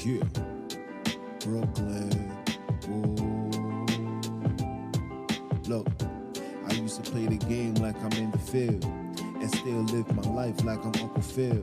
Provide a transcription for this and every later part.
Yeah, Brooklyn. Ooh. Look, I used to play the game like I'm in the field and still live my life like I'm Uncle Phil.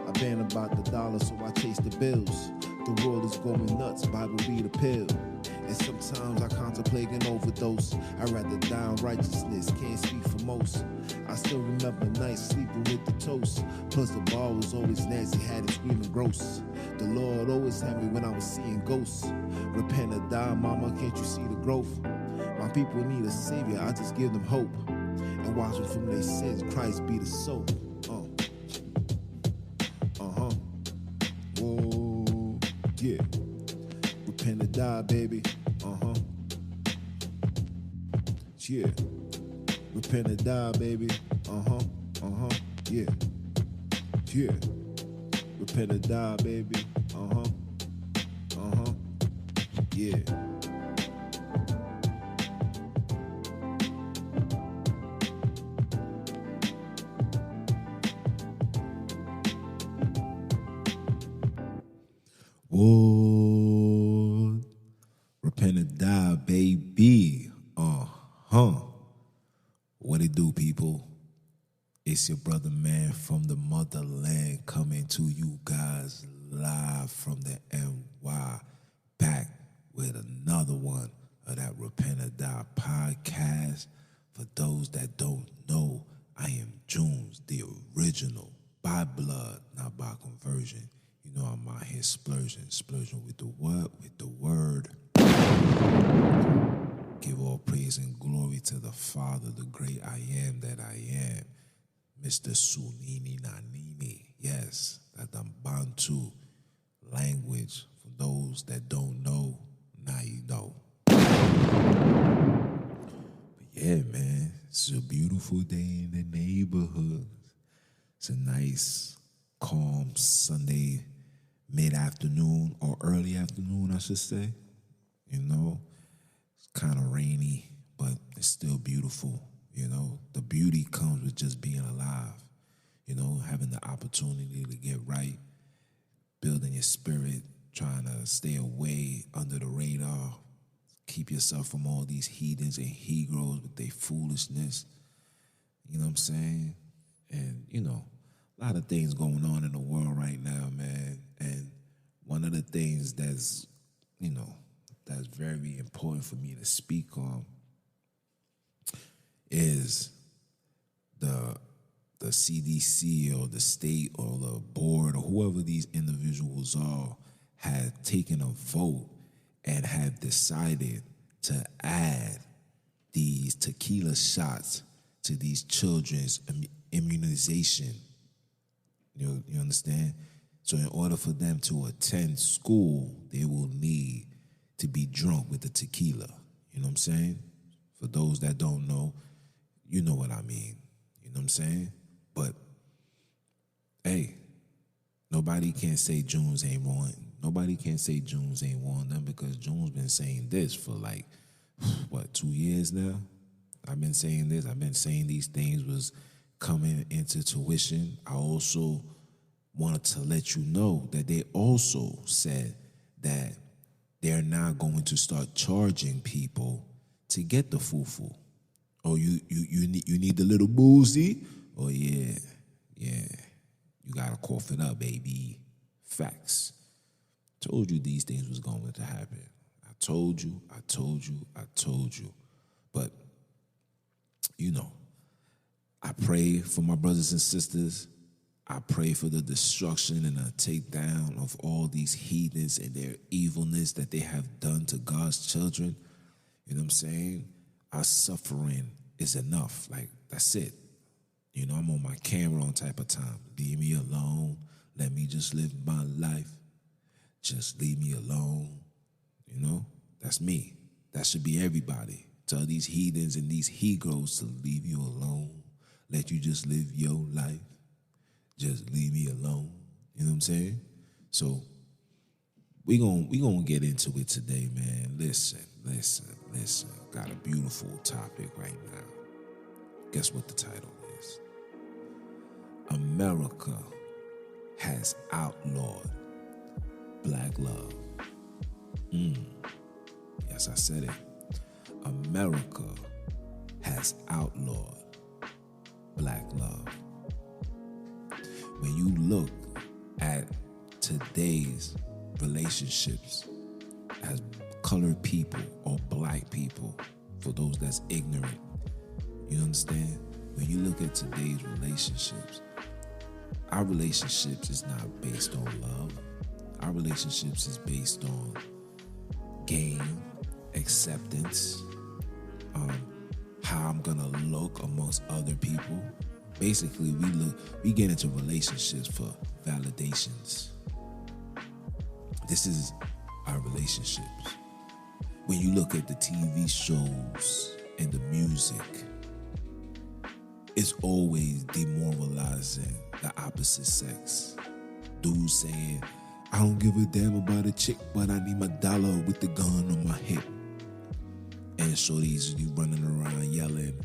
I been about the dollar, so I chase the bills. The world is going nuts, Bible be the pill. And sometimes I contemplate an overdose. I'd rather die in righteousness, can't speak for most. I still remember nights sleeping with the toast. Plus the bar was always nasty, had it screaming gross. The Lord always had me when I was seeing ghosts. Repent or die, mama, can't you see the growth? My people need a savior, I just give them hope. And wash them from their sins, Christ be the soap. Whoa, yeah. Repent or die, baby. Yeah. Repent or die, baby. Yeah. Yeah. Repent or die, baby. Yeah. Whoa. Repent or die, baby. What it do, people? It's your brother, man, from the motherland, coming to you guys live from the NY, back with another one of that Repent or Die podcast. For those that don't know, I am Junes, the original, by blood, not by conversion. You know I'm out here splurging with the what? With the word. Give all praise and glory to the Father, the great I am that I am. Mr. Sunini Nanini. Yes, that the Bantu language. For those that don't know, now you know. But yeah, man, it's a beautiful day in the neighborhood. It's a nice, calm Sunday mid-afternoon or early afternoon, I should say. You know, it's kind of rainy, but it's still beautiful. You know, the beauty comes with just being alive. You know, having the opportunity to get right, building your spirit, trying to stay away under the radar, keep yourself from all these heathens and he-grows with their foolishness. You know what I'm saying? And, you know, a lot of things going on in the world right now, man. And one of the things that's, you know, that's very important for me to speak on is the CDC or the state or the board or whoever these individuals are had taken a vote and have decided to add these tequila shots to these children's immunization. You understand? So in order for them to attend school, they will need to be drunk with the tequila. You know what I'm saying? For those that don't know, you know what I mean. You know what I'm saying? But, hey, nobody can say Junes ain't wrong. Nobody can say Junes ain't wrong them because Junes been saying this for like, 2 years now? I've been saying this. I've been saying these things was coming into tuition. I also wanted to let you know that they also said that they're now going to start charging people to get the fufu. Oh, you need the little boozy? Oh, yeah, you gotta cough it up, baby. Facts. Told you these things was going to happen. I told you. But, you know, I pray for my brothers and sisters. I pray for the destruction and the takedown of all these heathens and their evilness that they have done to God's children. You know what I'm saying? Our suffering is enough. Like, that's it. You know, I'm on my Cameron type of time. Leave me alone. Let me just live my life. Just leave me alone. You know? That's me. That should be everybody. Tell these heathens and these he-goes to leave you alone. Let you just live your life. Just leave me alone. You know what I'm saying? So we gonna get into it today, man. Listen. Got a beautiful topic right now. Guess what the title is? America has outlawed black love. Yes, I said it. America has outlawed black love. When you look at today's relationships as colored people or black people, for those that's ignorant, you understand? When you look at today's relationships, our relationships is not based on love. Our relationships is based on gain, acceptance, how I'm gonna look amongst other people. Basically, we get into relationships for validations. This is our relationships. When you look at the TV shows and the music, it's always demoralizing the opposite sex. Dudes saying, I don't give a damn about a chick, but I need my dollar with the gun on my hip. And shorties be running around yelling,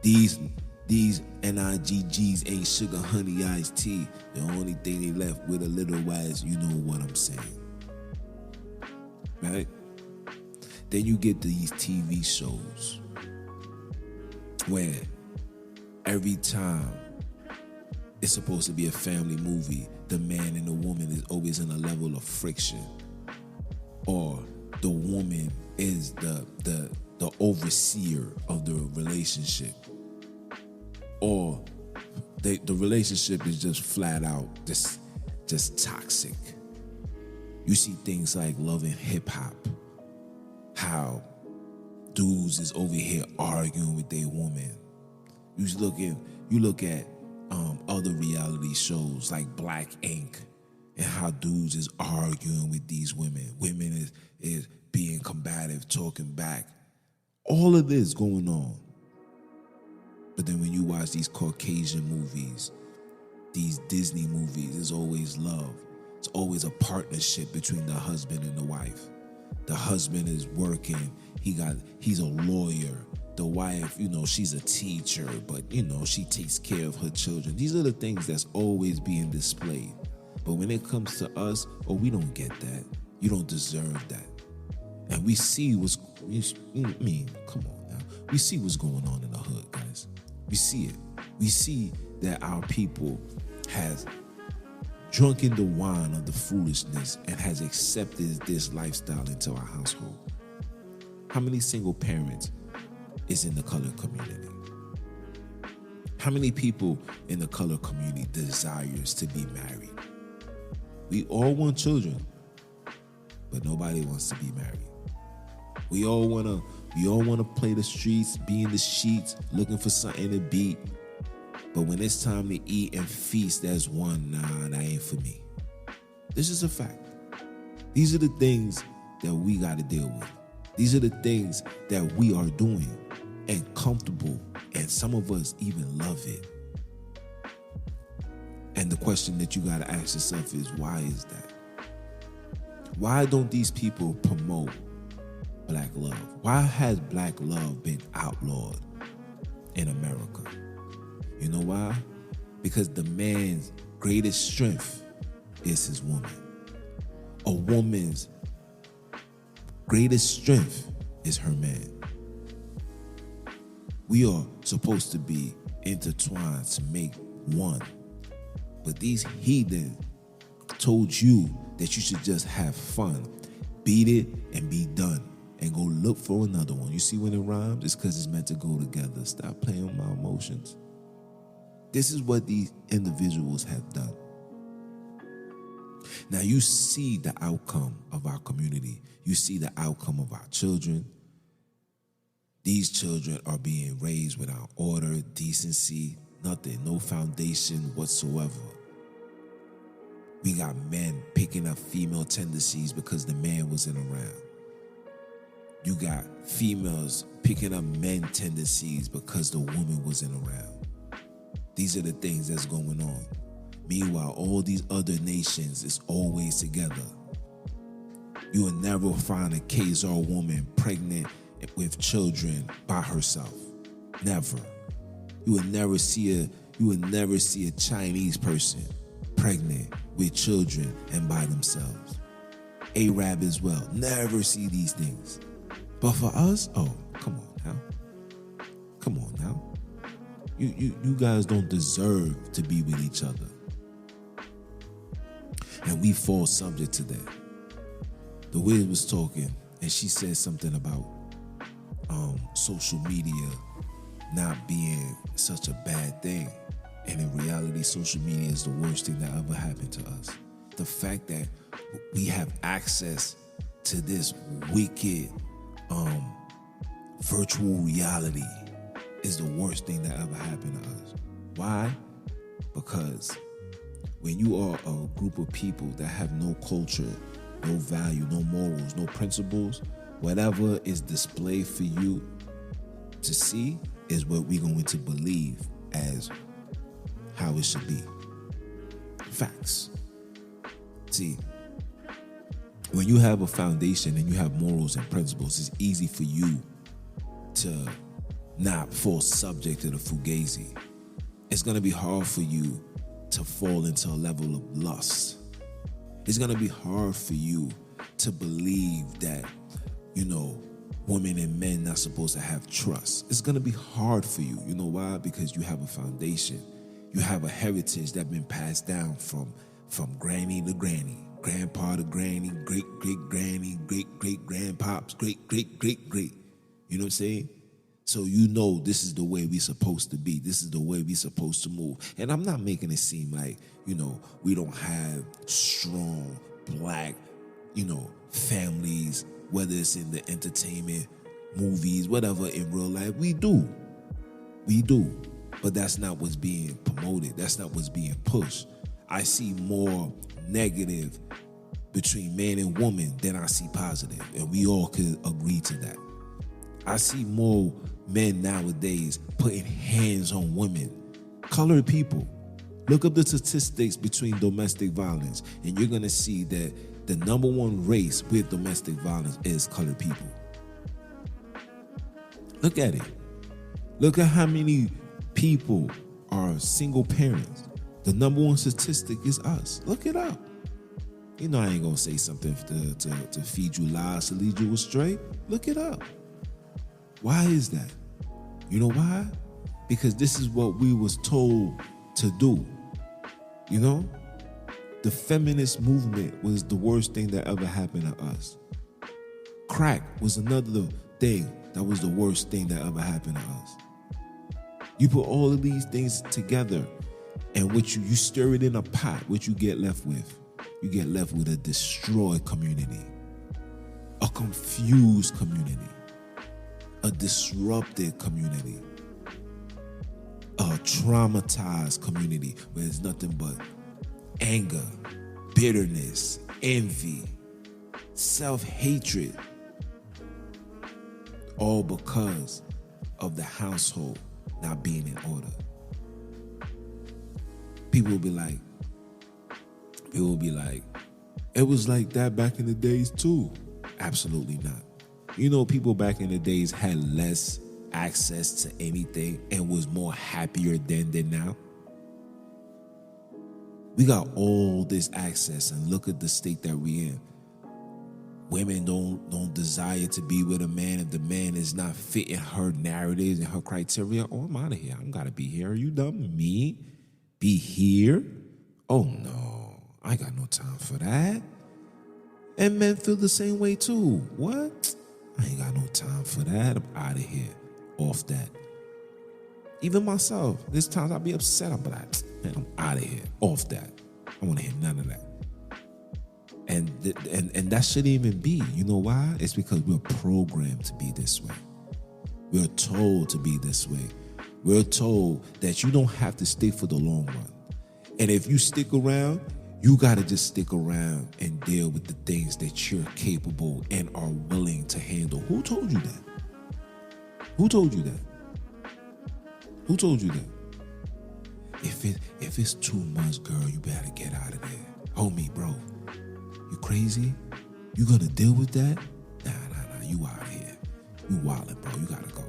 these NIGGs ain't sugar, honey, iced tea. The only thing they left with a little wise, you know what I'm saying. Right? Then you get these TV shows where every time it's supposed to be a family movie, the man and the woman is always in a level of friction. Or the woman is the overseer of the relationship. Or the relationship is just flat out just toxic. You see things like Love and Hip Hop, how dudes is over here arguing with their woman. You look at other reality shows like Black Ink, and how dudes is arguing with these women. Women is being combative, talking back. All of this going on. But then when you watch these Caucasian movies, these Disney movies, there's always love. It's always a partnership between the husband and the wife. The husband is working. He's a lawyer. The wife, she's a teacher, but, she takes care of her children. These are the things that's always being displayed. But when it comes to us, we don't get that. You don't deserve that. And we see come on now. We see what's going on in the hood, guys. We see it. We see that our people has drunken the wine of the foolishness and has accepted this lifestyle into our household. How many single parents is in the colored community? How many people in the colored community desires to be married? We all want children, but nobody wants to be married. We all wanna play the streets, be in the sheets, looking for something to beat. But when it's time to eat and feast, there's one, that ain't for me. This is a fact. These are the things that we gotta deal with. These are the things that we are doing and comfortable, and some of us even love it. And the question that you gotta ask yourself is, why is that? Why don't these people promote black love? Why has black love been outlawed in America? You know why? Because the man's greatest strength is his woman. A woman's greatest strength is her man. We are supposed to be intertwined to make one. But these heathens told you that you should just have fun, beat it, and be done, and go look for another one. You see when it rhymes? It's because it's meant to go together. Stop playing with my emotions. This is what these individuals have done. Now you see the outcome of our community. You see the outcome of our children. These children are being raised without order, decency, nothing, no foundation whatsoever. We got men picking up female tendencies because the man wasn't around. You got females picking up men tendencies because the woman wasn't around. These are the things that's going on. Meanwhile, all these other nations is always together. You will never find a Khazar woman pregnant with children by herself. Never. You will never see a Chinese person pregnant with children and by themselves. Arab as well. Never see these things. But for us, oh, come on now. Come on now. You guys don't deserve to be with each other. And we fall subject to that. The Wiz was talking, and she said something about social media not being such a bad thing. And in reality, social media is the worst thing that ever happened to us. The fact that we have access to this wicked virtual reality is the worst thing that ever happened to us. Why? Because when you are a group of people that have no culture, no value, no morals, no principles, whatever is displayed for you to see is what we're going to believe as how it should be. Facts. See, when you have a foundation and you have morals and principles, it's easy for you to not fall subject to the fugazi. It's going to be hard for you to fall into a level of lust. It's going to be hard for you to believe that, women and men not supposed to have trust. It's going to be hard for you. You know why? Because you have a foundation. You have a heritage that's been passed down from granny to granny, grandpa to granny, great-great-granny, great-great-grandpops, great-great-great-great. You know what I'm saying? So this is the way we're supposed to be. This is the way we're supposed to move. And I'm not making it seem like, we don't have strong black, families, whether it's in the entertainment, movies, whatever, in real life. We do. But that's not what's being promoted. That's not what's being pushed. I see more negative between man and woman than I see positive. And we all could agree to that. I see more men nowadays putting hands on women. Colored people. Look up the statistics between domestic violence, and you're going to see that the number one race with domestic violence is colored people. Look at it. Look at how many people are single parents. The number one statistic is us. Look it up. I ain't going to say something to feed you lies, to lead you astray. Look it up. Why is that? You know why? Because this is what we was told to do. The feminist movement was the worst thing that ever happened to us. Crack was another thing that was the worst thing that ever happened to us. You put all of these things together, and what you stir it in a pot, what you get left with? You get left with a destroyed community, a confused community, a disrupted community, a traumatized community where there's nothing but anger, bitterness, envy, self-hatred, all because of the household not being in order. People will be like, it was like that back in the days too. Absolutely not. People back in the days had less access to anything and was more happier then than now. We got all this access, and look at the state that we in. Women don't desire to be with a man if the man is not fitting her narratives and her criteria. Oh, I'm out of here. I'm gotta be here. Are you dumb? Me? Be here? Oh no, I got no time for that. And men feel the same way too. What? I ain't got no time for that. I'm out of here. Off that. Even myself, there's times I'll be upset. I'm like, man, I'm out of here. Off that. I want to hear none of that. And that shouldn't even be. You know why? It's because we're programmed to be this way. We're told to be this way. We're told that you don't have to stay for the long run. And if you stick around, you got to just stick around and deal with the things that you're capable and are willing to handle. Who told you that? Who told you that? Who told you that? If it's too much, girl, you better get out of there. Homie, bro, you crazy? You gonna deal with that? Nah, you out of here. You wildin', bro, you gotta go.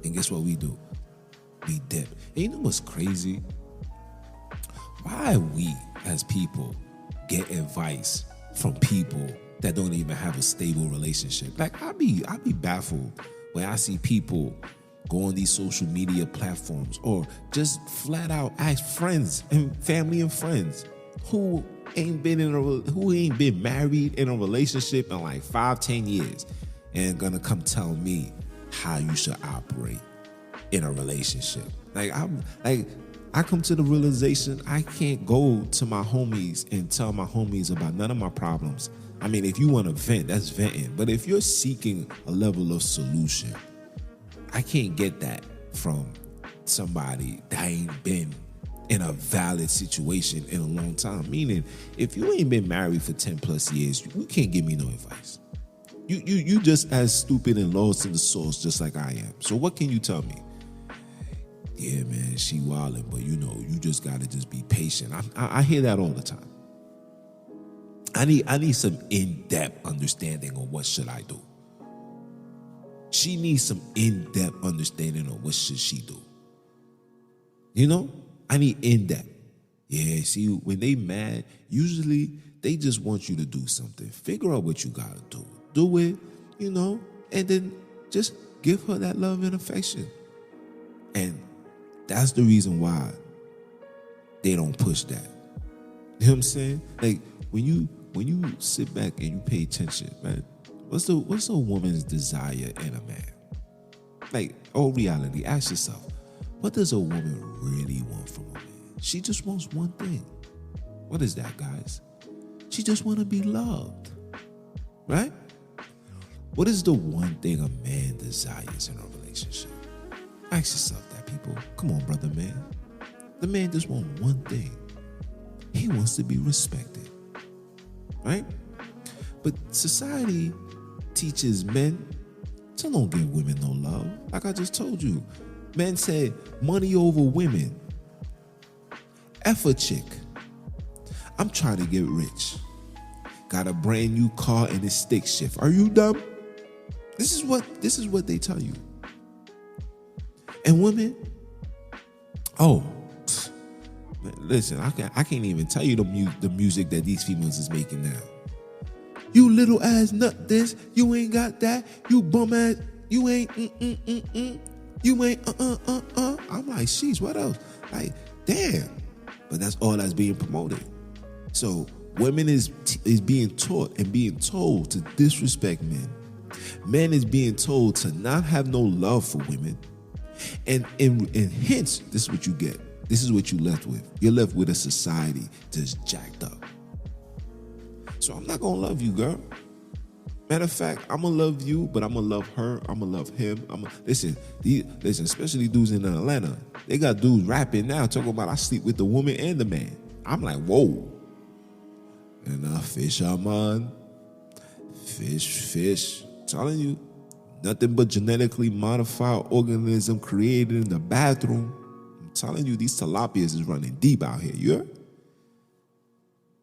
And guess what we do? We dip. And you know what's crazy? Why we, as people, get advice from people that don't even have a stable relationship. Like I be baffled when I see people go on these social media platforms or just flat out ask friends and family and friends who ain't been married in a relationship in like 5-10 years and gonna come tell me how you should operate in a relationship. I come to the realization I can't go to my homies and tell my homies about none of my problems. I mean, if you want to vent, that's venting. But if you're seeking a level of solution, I can't get that from somebody that ain't been in a valid situation in a long time. Meaning, if you ain't been married for 10 plus years, you can't give me no advice. You just as stupid and lost in the sauce just like I am. So what can you tell me? Yeah, man, she wildin', but you just gotta just be patient. I hear that all the time. I need some in-depth understanding on what should I do. She needs some in-depth understanding on what should she do. I need in-depth. Yeah, see, when they mad, usually they just want you to do something. Figure out what you gotta do. Do it, and then just give her that love and affection. And that's the reason why they don't push that. You know what I'm saying? Like when you sit back and you pay attention, man, what's a woman's desire in a man? Like, reality, ask yourself, what does a woman really want from a man? She just wants one thing. What is that, guys? She just want to be loved, right? What is the one thing a man desires in a relationship? Ask yourself that, people. Come on, brother man. The man just wants one thing. He wants to be respected, right? But society teaches men to don't give women no love. Like I just told you, men said money over women. F a chick. I'm trying to get rich. Got a brand new car and it's stick shift. Are you dumb? This is what they tell you. And women, listen, I can't even tell you the music that these females is making now. You little ass nut this, you ain't got that, you bum ass, you ain't you ain't I'm like, sheesh, what else? Like, damn. But that's all that's being promoted. So women is being taught and being told to disrespect men. Men is being told to not have no love for women. And hence, this is what you get. This is what you left with. You're left with a society that's jacked up. So I'm not going to love you, girl. Matter of fact, I'm going to love you, but I'm going to love her. I'm going to love him. Listen, especially dudes in Atlanta. They got dudes rapping now talking about I sleep with the woman and the man. I'm like, whoa. And I fish, I'm on. Fish. Telling you, nothing but genetically modified organism created in the bathroom. I'm telling you, these tilapias is running deep out here. You heard?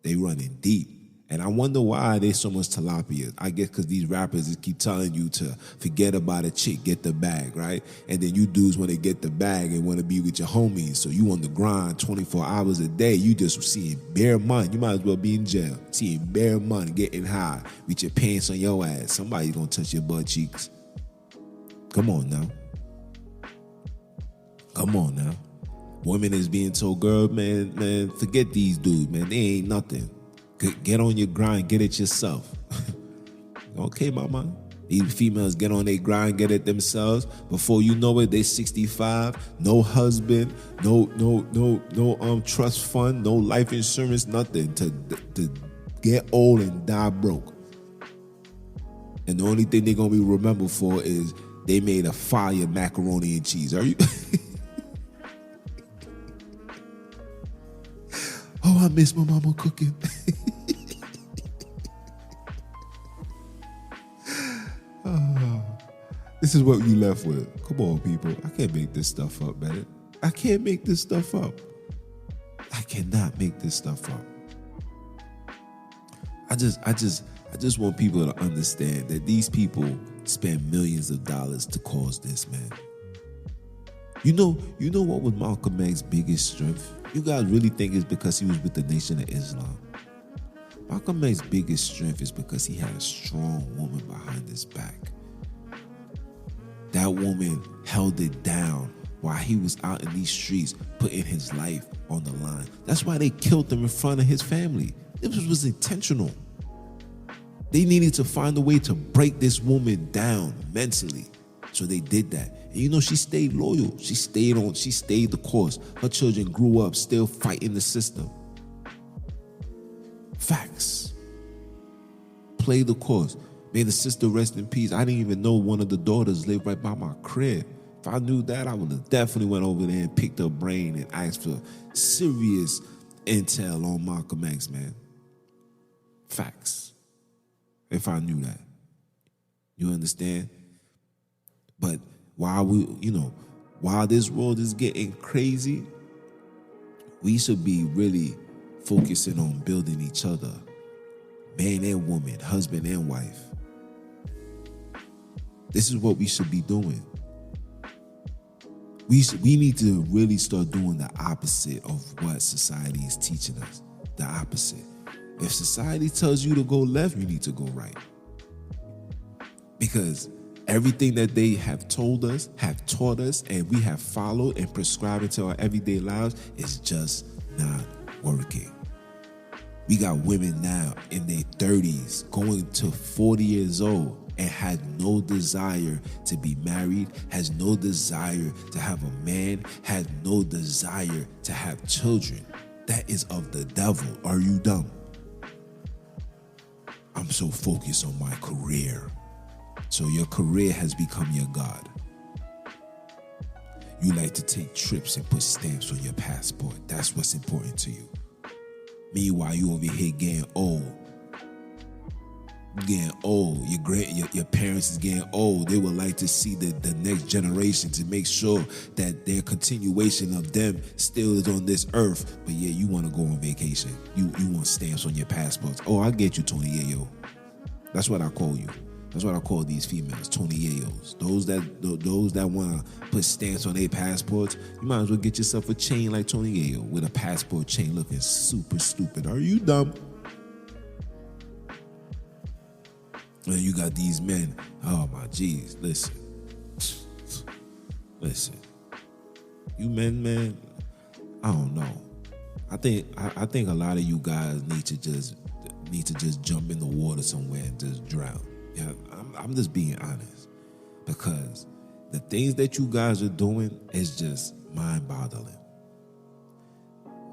They running deep. And I wonder why there's so much tilapia. I guess because these rappers just keep telling you to forget about a chick, get the bag, right? And then you dudes want to get the bag and want to be with your homies. So you on the grind 24 hours a day. You just seeing bare money. You might as well be in jail. Seeing bare money, getting high with your pants on your ass. Somebody's going to touch your butt cheeks. Come on now. Come on now. Women is being told, girl, man, forget these dudes, man. They ain't nothing. Get on your grind, get it yourself. Okay, mama. These females get on their grind, get it themselves. Before you know it, they 65, no husband, no trust fund, no life insurance, nothing to get old and die broke. And the only thing they're gonna be remembered for is they made a fire macaroni and cheese. Are you? Oh, I miss my mama cooking. This is what you left with. Come on, people. I can't make this stuff up, man. I can't make this stuff up. I cannot make this stuff up. I just want people to understand that these people spend millions of dollars to cause this, man. You know what was Malcolm X's biggest strength? You guys really think it's because he was with the Nation of Islam? Malcolm X's biggest strength is because he had a strong woman behind his back. That woman held it down while he was out in these streets putting his life on the line. That's why they killed him in front of his family. It was intentional. They needed to find a way to break this woman down mentally. So they did that. And you know, she stayed loyal. She stayed the course. Her children grew up still fighting the system. Facts. Play the course. May the sister rest in peace. I didn't even know one of the daughters lived right by my crib. If I knew that, I would have definitely went over there and picked her brain and asked for serious intel on Malcolm X, man. Facts. If I knew that. You understand? But while this world is getting crazy, we should be really focusing on building each other. Man and woman, husband and wife. This is what we should be doing. We need to really start doing the opposite of what society is teaching us. The opposite. If society tells you to go left, you need to go right. Because everything that they have told us, have taught us, and we have followed and prescribed into our everyday lives is just not working. We got women now in their 30s going to 40 years old and had no desire to be married, has no desire to have a man, had no desire to have children. That is of the devil. Are you dumb? I'm so focused on my career. So your career has become your God. You like to take trips and put stamps on your passport. That's what's important to you. Meanwhile, you over here getting old. Getting old. Your parents is getting old. They would like to see the next generation to make sure that their continuation of them still is on this earth. But yeah, you want to go on vacation. You want stamps on your passports. Oh, I get you, Tony Yayo. That's what I call you. That's what I call these females, Tony Yayos. Those that want to put stamps on their passports, you might as well get yourself a chain like Tony Yayo with a passport chain looking super stupid. Are you dumb? And you got these men. Oh my geez, listen. You men, man. I don't know. I think a lot of you guys need to just jump in the water somewhere and just drown. Yeah, I'm just being honest, because the things that you guys are doing is just mind-boggling.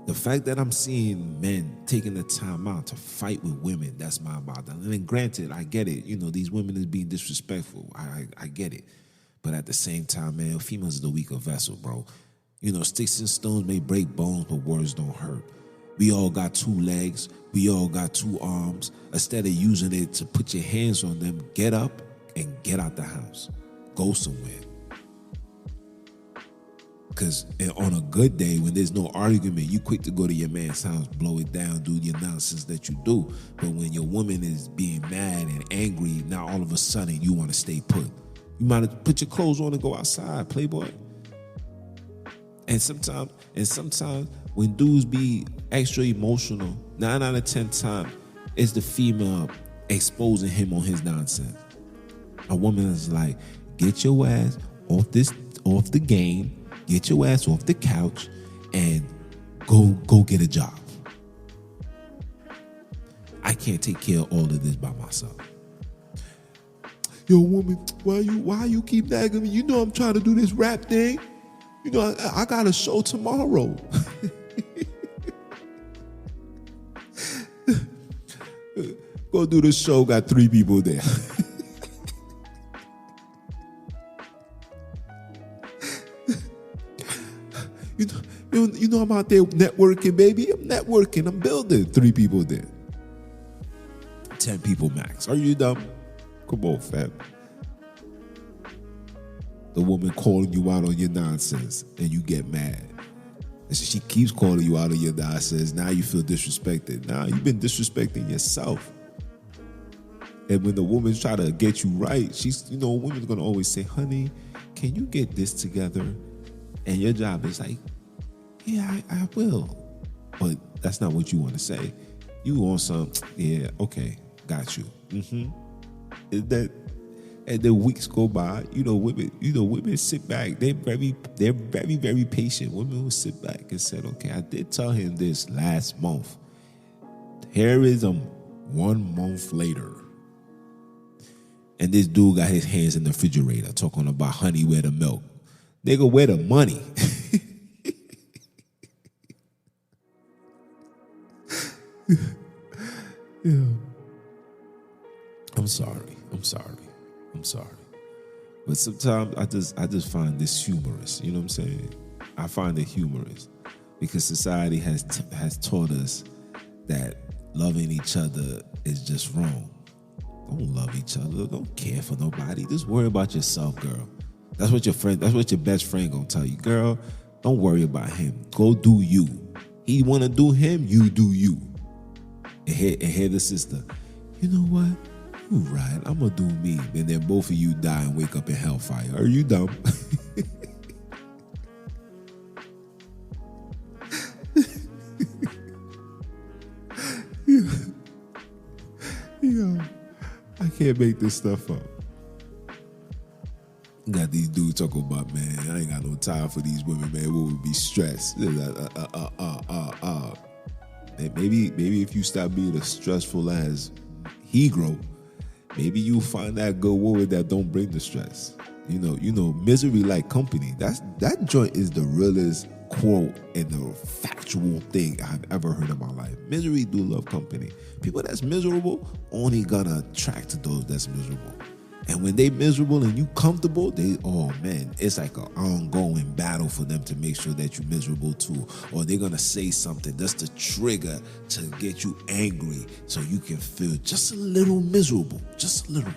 The fact that I'm seeing men taking the time out to fight with women, that's mind-boggling. And then granted, I get it. You know, these women is being disrespectful. I get it. But at the same time, man, females are the weaker vessel, bro. You know, sticks and stones may break bones, but words don't hurt. We all got two legs. We all got two arms. Instead of using it to put your hands on them, get up and get out the house. Go somewhere. Because on a good day, when there's no argument, you quick to go to your man's house, blow it down, do your nonsense that you do. But when your woman is being mad and angry, now all of a sudden you want to stay put. You might have put your clothes on and go outside, playboy. And sometimes when dudes be extra emotional, 9 out of 10 times, it's the female exposing him on his nonsense. A woman is like, get your ass off the game, get your ass off the couch, and go get a job. I can't take care of all of this by myself. Yo, woman, why you keep nagging me? You know I'm trying to do this rap thing. You know, I got a show tomorrow. Go do the show, got 3 people there. You know I'm out there networking, baby. I'm networking, I'm building. 3 people there. 10 people max. Are you dumb? Come on, fam. The woman calling you out on your nonsense and you get mad. And so she keeps calling you out on your nonsense. Now you feel disrespected. Now you've been disrespecting yourself. And when the woman's trying to get you right, women's going to always say, honey, can you get this together? And your job is like, yeah, I will. But that's not what you want to say. You want some? Yeah, okay, got you. Is that? And then weeks go by. Women sit back. They're very, very patient. Women will sit back and said, okay, I did tell him this last month. Here is 1 month later. And this dude got his hands in the refrigerator talking about honey, where the milk. Nigga, where the money? Yeah. I'm sorry. But sometimes I just find this humorous. You know what I'm saying? I find it humorous because society has taught us that loving each other is just wrong. Don't love each other. Don't care for nobody. Just worry about yourself, girl. That's what your best friend gonna tell you, girl. Don't worry about him. Go do you. He wanna do him, you do you. And hear the sister. You know what? You right. I'm gonna do me. And then both of you die and wake up in hellfire. Are you dumb? Yo, I can't make this stuff up. Got these dudes talking about, man, I ain't got no time for these women, man. We would be stressed. Maybe if you stop being as stressful as he grow, maybe you find that good woman that don't bring the stress. You know, misery like company. That joint is the realest quote and the factual thing I've ever heard in my life. Misery do love company. People that's miserable only gonna attract to those that's miserable. And when they miserable and you comfortable, it's like an ongoing battle for them to make sure that you're miserable too. Or they're gonna say something that's the trigger to get you angry so you can feel just a little miserable. Just a little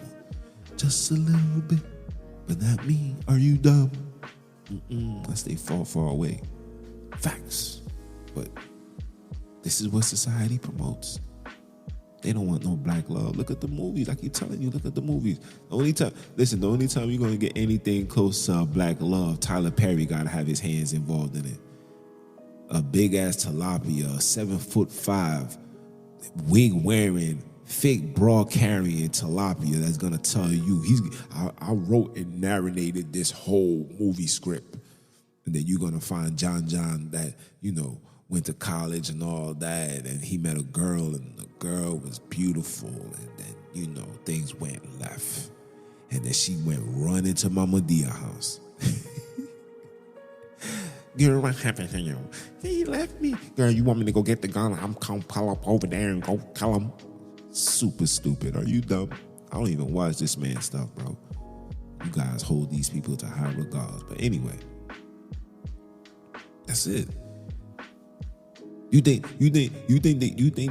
bit. But not me. Are you dumb? I stay far away. Facts. But this is what society promotes. They don't want no black love. Look at the movies. I keep telling you, look at the movies. The only time you're going to get anything close to black love, Tyler Perry got to have his hands involved in it. A big-ass tilapia, 7'5", wig-wearing, fake bra-carrying tilapia that's going to tell you, I wrote and narrated this whole movie script. And then you're going to find John that, went to college and all that, and he met a girl, and the girl was beautiful, and then, things went left. And then she went running to Mama Dia's house. Girl, what happened to you? He left me. Girl, you want me to go get the gun? I'm going to pull up over there and go tell him. Super stupid. Are you dumb? I don't even watch this man's stuff, bro. You guys hold these people to high regards. But anyway, that's it. You think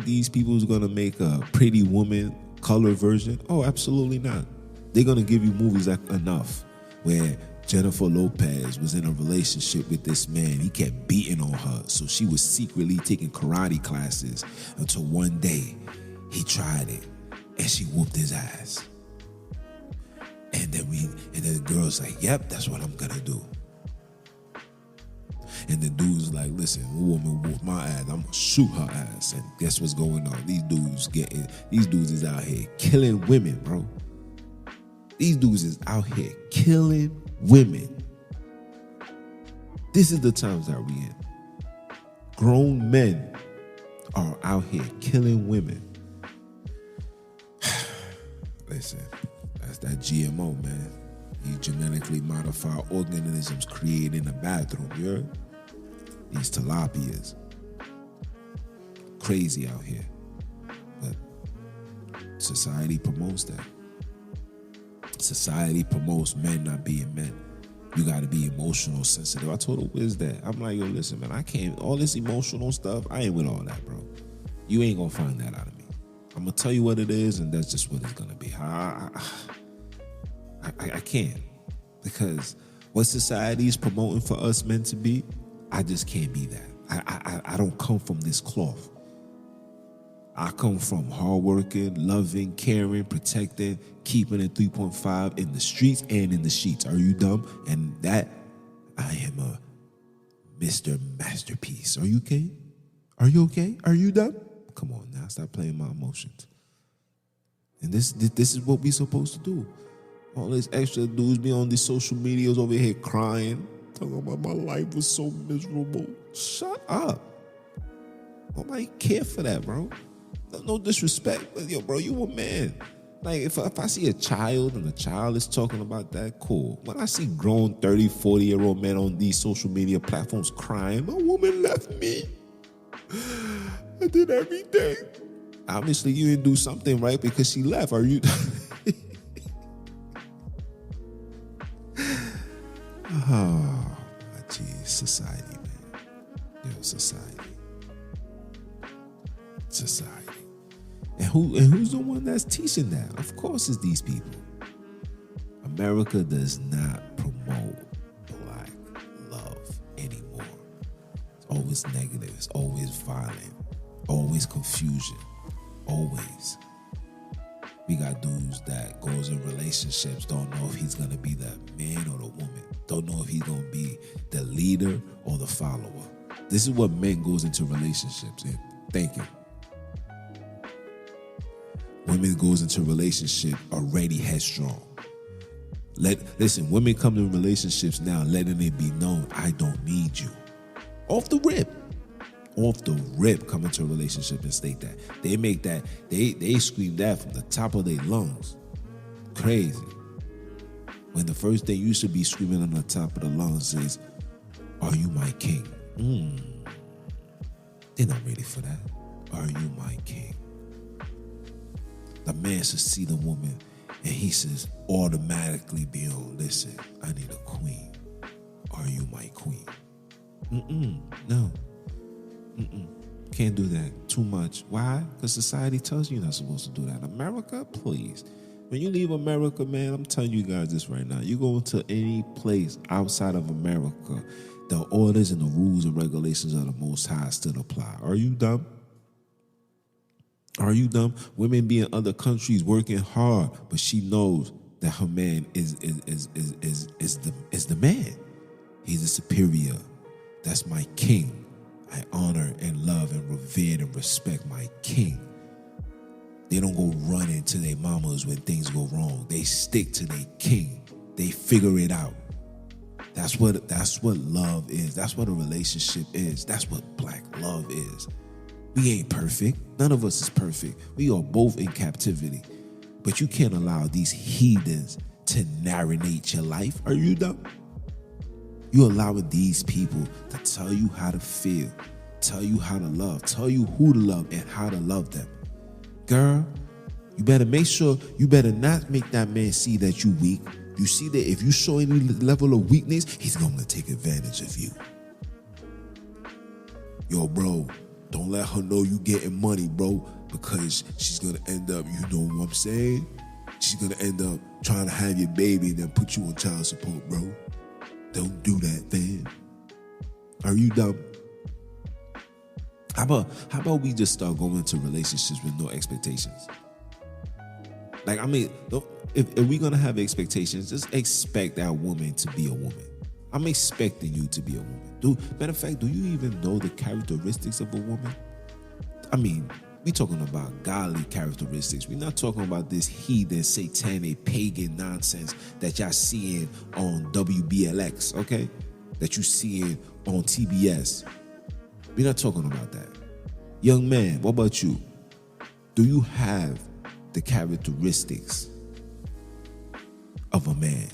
these people is gonna make a Pretty Woman color version? Oh, absolutely not. They're gonna give you movies like Enough, where Jennifer Lopez was in a relationship with this man. He kept beating on her, so she was secretly taking karate classes until one day he tried it and she whooped his ass. And then the girl's like, "Yep, that's what I'm gonna do." And the dude's like, "Listen, a woman whooped my ass, I'm gonna shoot her ass." And guess what's going on? These dudes is out here killing women, bro. These dudes is out here killing women. This is the times that we in. Grown men are out here killing women. Listen, that's that GMO, man. These genetically modified organisms created in the bathroom, you heard? These tilapias. Crazy out here. But society promotes that. Society promotes men not being men. You got to be emotional sensitive. I told her, where's that? I'm like, yo, listen, man, I can't, all this emotional stuff, I ain't with all that, bro. You ain't going to find that out of me. I'm going to tell you what it is, and that's just what it's going to be. I can't. Because what society is promoting for us men to be, I just can't be that. I don't come from this cloth. I come from hardworking, loving, caring, protecting, keeping it 3.5 in the streets and in the sheets. Are you dumb? And that, I am a Mr. Masterpiece. Are you okay? Are you okay? Are you dumb? Come on now, stop playing my emotions. And this is what we supposed to do. All these extra dudes be on these social medias over here crying, talking about my life was so miserable. Shut up. Nobody care for that, bro. No disrespect, but yo, bro, you a man. Like, if I see a child and the child is talking about that, cool. When I see grown 30, 40-year-old men on these social media platforms crying, my woman left me. I did everything. Obviously, you didn't do something right because she left. Are you? Oh, geez, society, man. Yo, society. And who's the one that's teaching that? Of course, it's these people. America does not promote black love anymore. It's always negative. It's always violent. Always confusion. Always. We got dudes that goes in relationships, don't know if he's gonna be the man or the woman. Don't know if he's gonna be the leader or the follower. This is what men goes into relationships in. Thank you. Women goes into relationship already headstrong. Listen, women come to relationships now letting it be known, I don't need you. Off the rip, come into a relationship and state that. They make that, they scream that from the top of their lungs. Crazy. When the first thing you should be screaming on the top of the lungs is, are you my king? They're not ready for that. Are you my king? The man should see the woman and he says automatically be on, listen, I need a queen. Are you my queen? No. Can't do that. Too much. Why? Because society tells you you're not supposed to do that. America, please. When you leave America, man, I'm telling you guys this right now. You go into any place outside of America, the orders and the rules and regulations of the Most High still apply. Are you dumb? Are you dumb? Women be in other countries working hard, but she knows that her man is the man. He's a superior. That's my king. I honor and love and revere and respect my king. They don't go running to their mamas when things go wrong. They stick to their king. They figure it out. That's what love is. That's what a relationship is. That's what black love is. We ain't perfect. None of us is perfect. We are both in captivity. But you can't allow these heathens to narrate your life. Are you dumb? You allowing these people to tell you how to feel, tell you how to love, tell you who to love and how to love them. Girl, you better make sure, you better not make that man see that you weak. You see that if you show any level of weakness, he's going to take advantage of you. Yo, bro, don't let her know you getting money, bro, because she's going to end up, you know what I'm saying? She's going to end up trying to have your baby and then put you on child support, bro. Don't do that, man. Are you dumb? How about we just start going into relationships with no expectations? Like, I mean, if we're going to have expectations, just expect that woman to be a woman. I'm expecting you to be a woman. Matter of fact, do you even know the characteristics of a woman? I mean, we're talking about godly characteristics. We're not talking about this heathen, satanic, pagan nonsense that y'all seeing on WBLX, okay? That you seeing on TBS. We're not talking about that. Young man, what about you? Do you have the characteristics of a man?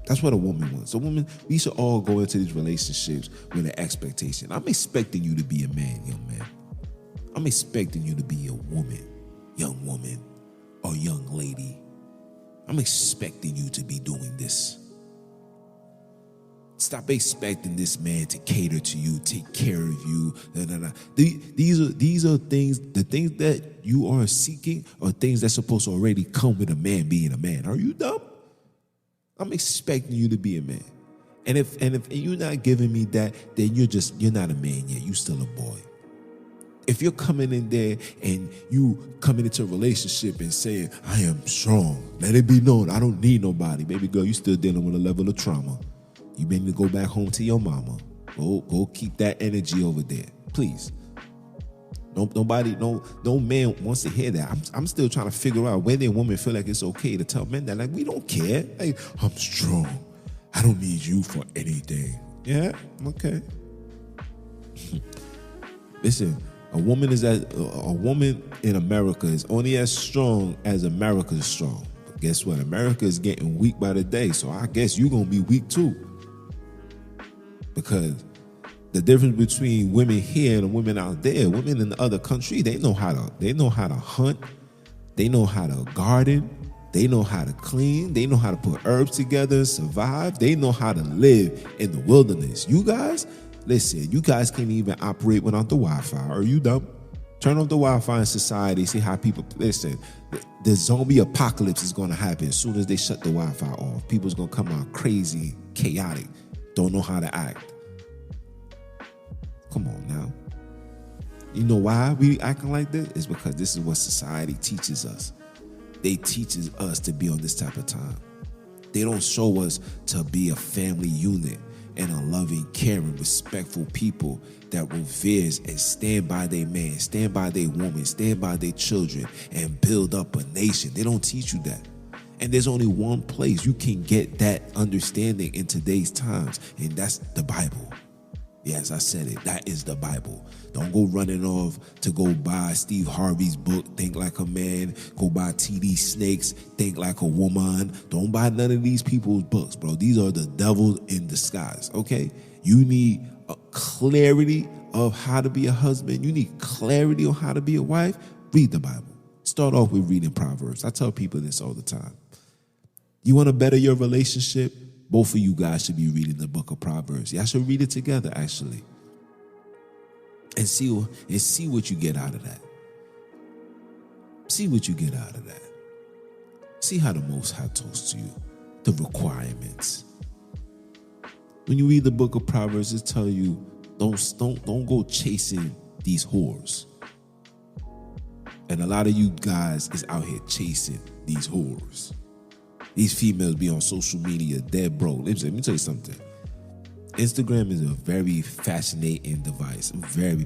That's what a woman wants. A woman, we should all go into these relationships with an expectation. I'm expecting you to be a man, young man. I'm expecting you to be a woman, or young lady. I'm expecting you to be doing this. Stop expecting this man to cater to you, take care of you. These are things, the things that you are seeking are things that's supposed to already come with a man being a man. Are you dumb? I'm expecting you to be a man. And if you're not giving me that, then you're not a man yet. You still a boy. If you're coming in there and you coming into a relationship and saying, I am strong, let it be known, I don't need nobody. Baby girl, you still dealing with a level of trauma. You need to go back home to your mama. Go keep that energy over there, please. No man wants to hear that. I'm still trying to figure out when a woman feel like it's okay to tell men that, like, we don't care. Like, I'm strong. I don't need you for anything. Yeah, okay. Listen, a woman in America is only as strong as America is strong. But guess what? America is getting weak by the day, so I guess you're gonna be weak too. Because the difference between women here and women out there, women in the other country, they know how to hunt, they know how to garden, they know how to clean, they know how to put herbs together, survive, they know how to live in the wilderness. You guys, listen, you guys can't even operate without the Wi-Fi. Are you dumb? Turn off the Wi-Fi in society, see how people, listen, the zombie apocalypse is gonna happen as soon as they shut the Wi-Fi off. People's gonna come out crazy, chaotic, don't know how to act. Come on now. You know why we acting like this? It's because this is what society teaches us. They teaches us to be on this type of time. They don't show us to be a family unit and a loving, caring, respectful people that reveres and stand by their man, stand by their woman, stand by their children, and build up a nation. They don't teach you that. And there's only one place you can get that understanding in today's times, and that's the Bible. Yes, I said it. That is the Bible. Don't go running off to go buy Steve Harvey's book, Think Like a Man. Go buy T.D. Snake's Think Like a Woman. Don't buy none of these people's books, bro. These are the devil in disguise, okay? You need a clarity of how to be a husband. You need clarity on how to be a wife. Read the Bible. Start off with reading Proverbs. I tell people this all the time. You want to better your relationship? Both of you guys should be reading the book of Proverbs. Y'all should read it together, actually. And see what you get out of that. See what you get out of that. See how the Most High talks to you. The requirements. When you read the book of Proverbs, it tells you, don't go chasing these whores. And a lot of you guys is out here chasing these whores. These females be on social media dead broke. Let me tell you something. Instagram is a very fascinating device. Very,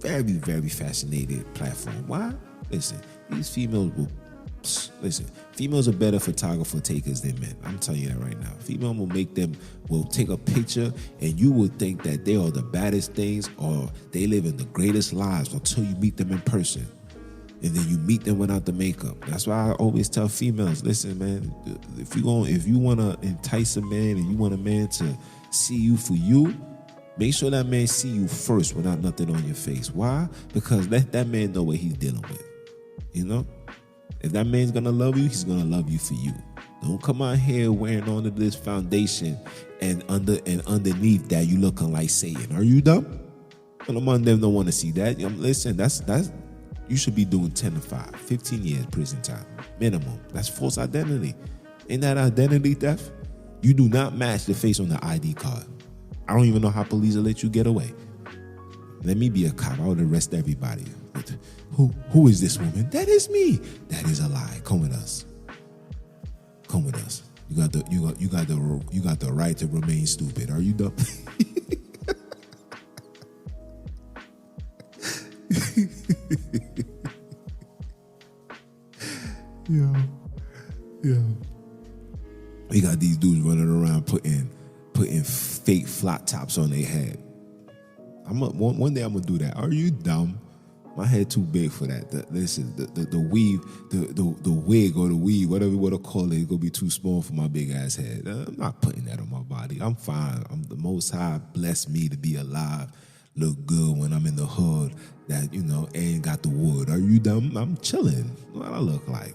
very, very fascinating platform. Why? Listen, these females females are better photographer takers than men. I'm telling you that right now. Female will take a picture and you will think that they are the baddest things or they live in the greatest lives until you meet them in person. And then you meet them without the makeup. That's why I always tell females, listen, man, if you want to entice a man and you want a man to see you for you, make sure that man see you first without nothing on your face. Why? Because let that man know what he's dealing with. You know? If that man's going to love you, he's going to love you for you. Don't come out here wearing on this foundation and underneath that you looking like Satan. Are you dumb? Well, among them don't want to see that. Listen, that's you should be doing 10 to 5, 15 years prison time, minimum. That's false identity. Ain't that identity theft? You do not match the face on the ID card. I don't even know how police will let you get away. Let me be a cop. I would arrest everybody. Who is this woman? That is me. That is a lie. Come with us. Come with us. You got the right to remain stupid. Are you dumb? Yeah. We got these dudes running around putting fake flat tops on their head. One day I'm gonna do that. Are you dumb? My head too big for that. The weave, the wig or the weave, whatever you want to call it, it's gonna be too small for my big ass head. I'm not putting that on my body. I'm fine. The Most High blessed me to be alive, look good when I'm in the hood. That ain't got the wood. Are you dumb? I'm chilling. What I look like?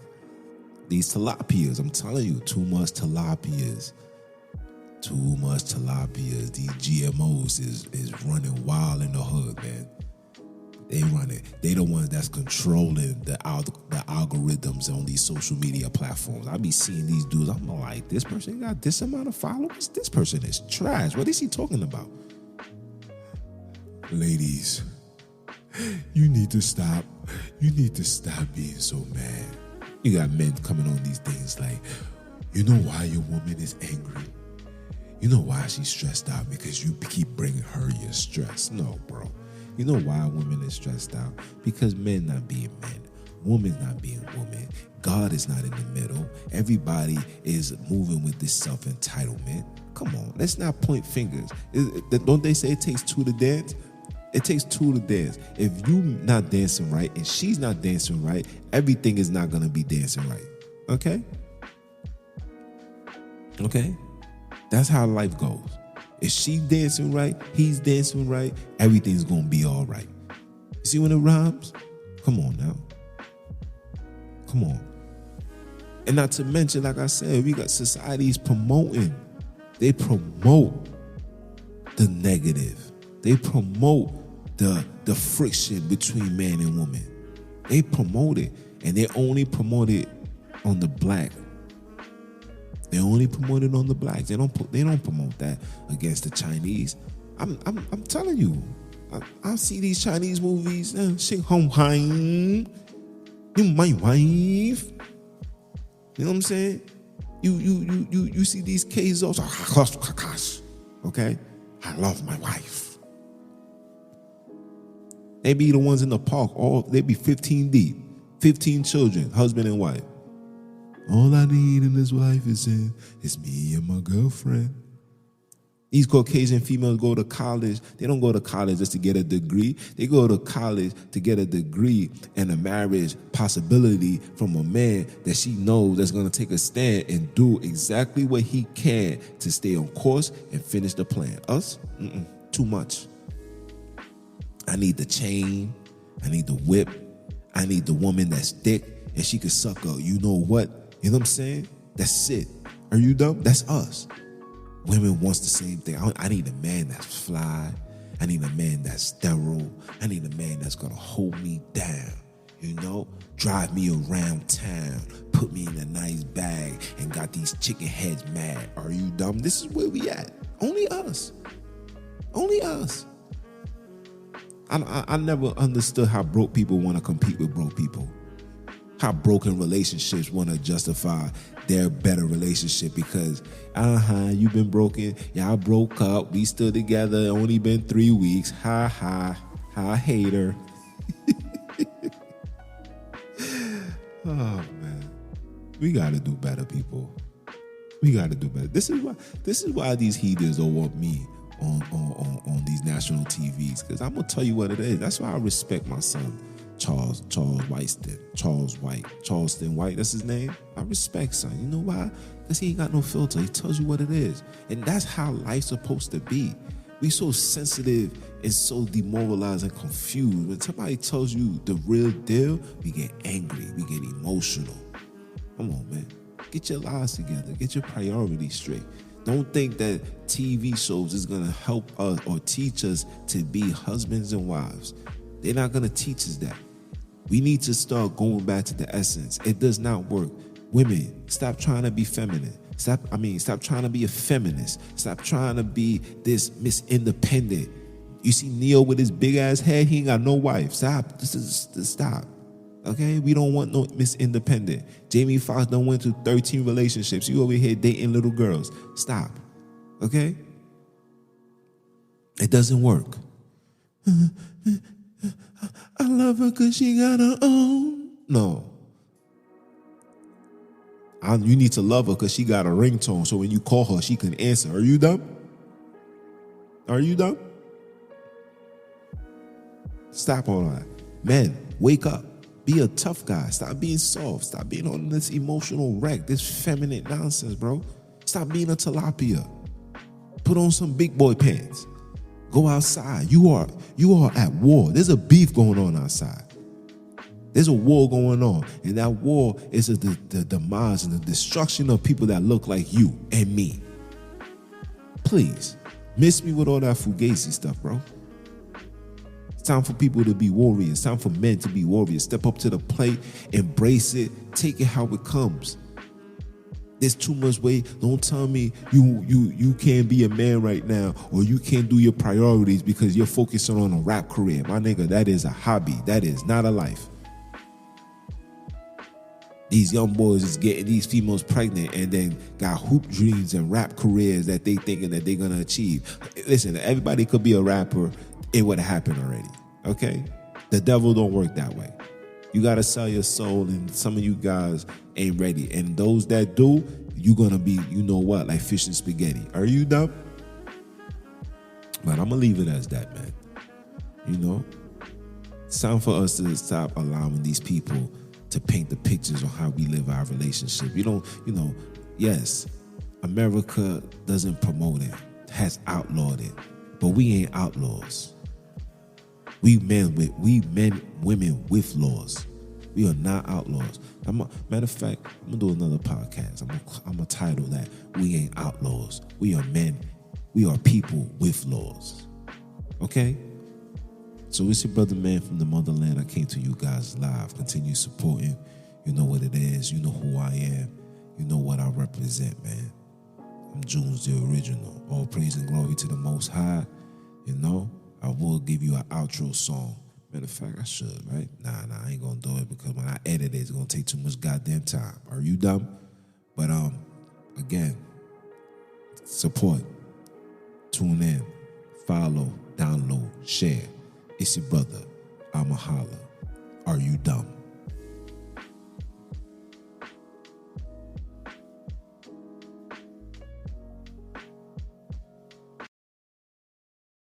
These tilapias, I'm telling you, too much tilapias. Too much tilapias. These GMOs is running wild in the hood, man. They run it. They the ones that's controlling the algorithms on these social media platforms. I be seeing these dudes. I'm like, this person got this amount of followers. This person is trash. What is he talking about? Ladies, you need to stop. You need to stop being so mad. You got men coming on these things like, you know why your woman is angry? You know why she's stressed out? Because you keep bringing her your stress. No, bro. You know why women is stressed out? Because men not being men. Woman's not being woman. God is not in the middle. Everybody is moving with this self-entitlement. Come on, let's not point fingers. Don't they say it takes two to dance? It takes two to dance. If you not dancing right and she's not dancing right, everything is not going to be dancing right. Okay? Okay? That's how life goes. If she's dancing right, he's dancing right, everything's going to be all right. You see when it rhymes? Come on now. Come on. And not to mention, like I said, we got societies promoting. They promote the negative. They promote the friction between man and woman. They promote it. And they only promote it on the black. They only promote it on the blacks. They don't promote that against the Chinese. I'm telling you. I see these Chinese movies. Shing hong hang. You my wife. You know what I'm saying? You see these K's okay? I love my wife. They be the ones in the park. They be 15 deep, 15 children, husband and wife. All I need in this life is me and my girlfriend. These Caucasian females go to college. They don't go to college just to get a degree. They go to college to get a degree and a marriage possibility from a man that she knows that's going to take a stand and do exactly what he can to stay on course and finish the plan. Us? Too much. I need the chain. I need the whip. I need the woman that's thick and she could suck up. You know what? You know what I'm saying? That's it. Are you dumb? That's us. Women wants the same thing. I need a man that's fly. I need a man that's sterile. I need a man that's gonna hold me down. You know, drive me around town, put me in a nice bag, and got these chicken heads mad. Are you dumb? This is where we at. Only us. Only us. I never understood how broke people want to compete with broke people. How broken relationships want to justify their better relationship because, you've been broken. Y'all broke up. We still together. Only been 3 weeks. Ha, hater. Oh, man. We got to do better, people. We got to do better. This is why these heathens don't want me on these national TVs, because I'm going to tell you what it is. That's why I respect my son. Charleston White, that's his name. I respect son. You know why? Because he ain't got no filter. He tells you what it is. And that's how life's supposed to be. We so sensitive and so demoralized and confused. When somebody tells you the real deal, we get angry, we get emotional. Come on, man. Get your lives together. Get your priorities straight. Don't think that TV shows is going to help us or teach us to be husbands and wives. They're not going to teach us that. We need to start going back to the essence. It does not work. Women, stop trying to be feminine. Stop trying to be a feminist. Stop trying to be this Miss Independent. You see Neo with his big ass head, he ain't got no wife. Stop. Stop. Okay? We don't want no Miss Independent. Jamie Foxx done went through 13 relationships. You over here dating little girls. Stop. Okay? It doesn't work. I love her because she got her own. No. You need to love her because she got a ringtone, so when you call her, she can answer. Are you dumb? Are you dumb? Stop all that. Men, wake up. Be a tough guy. Stop being soft. Stop being on this emotional wreck, this feminine nonsense, bro. Stop being a tilapia. Put on some big boy pants. Go outside. You are at war. There's a beef going on outside. There's a war going on. And that war is the demise and the destruction of people that look like you and me. Please, miss me with all that fugazi stuff, bro. It's time for people to be warriors. It's time for men to be warriors. Step up to the plate, embrace it, take it how it comes. There's too much weight. Don't tell me you can't be a man right now or you can't do your priorities because you're focusing on a rap career. My nigga, that is a hobby. That is not a life. These young boys is getting these females pregnant and then got hoop dreams and rap careers that they thinking that they're going to achieve. Listen, everybody could be a rapper. It would have happened already. Okay? The devil don't work that way. You got to sell your soul, and some of you guys ain't ready. And those that do, you're going to be, you know what, like fish and spaghetti. Are you dumb? But I'm going to leave it as that, man. You know? It's time for us to stop allowing these people to paint the pictures on how we live our relationship. Yes, America doesn't promote it, has outlawed it, but we ain't outlaws. We women with laws. We are not outlaws. Matter of fact, I'm gonna do another podcast. I'm gonna title that "We Ain't Outlaws." We are men. We are people with laws. Okay. So it's your brother, man, from the motherland. I came to you guys live. Continue supporting. You know what it is. You know who I am. You know what I represent, man. I'm Junes, the original. All praise and glory to the Most High. You know, I will give you an outro song. Matter of fact, I should, right? Nah, I ain't gonna do it because when I edit it, it's gonna take too much goddamn time. Are you dumb? But again, support, tune in, follow, download, share. It's your brother. I'm a holla. Are you dumb?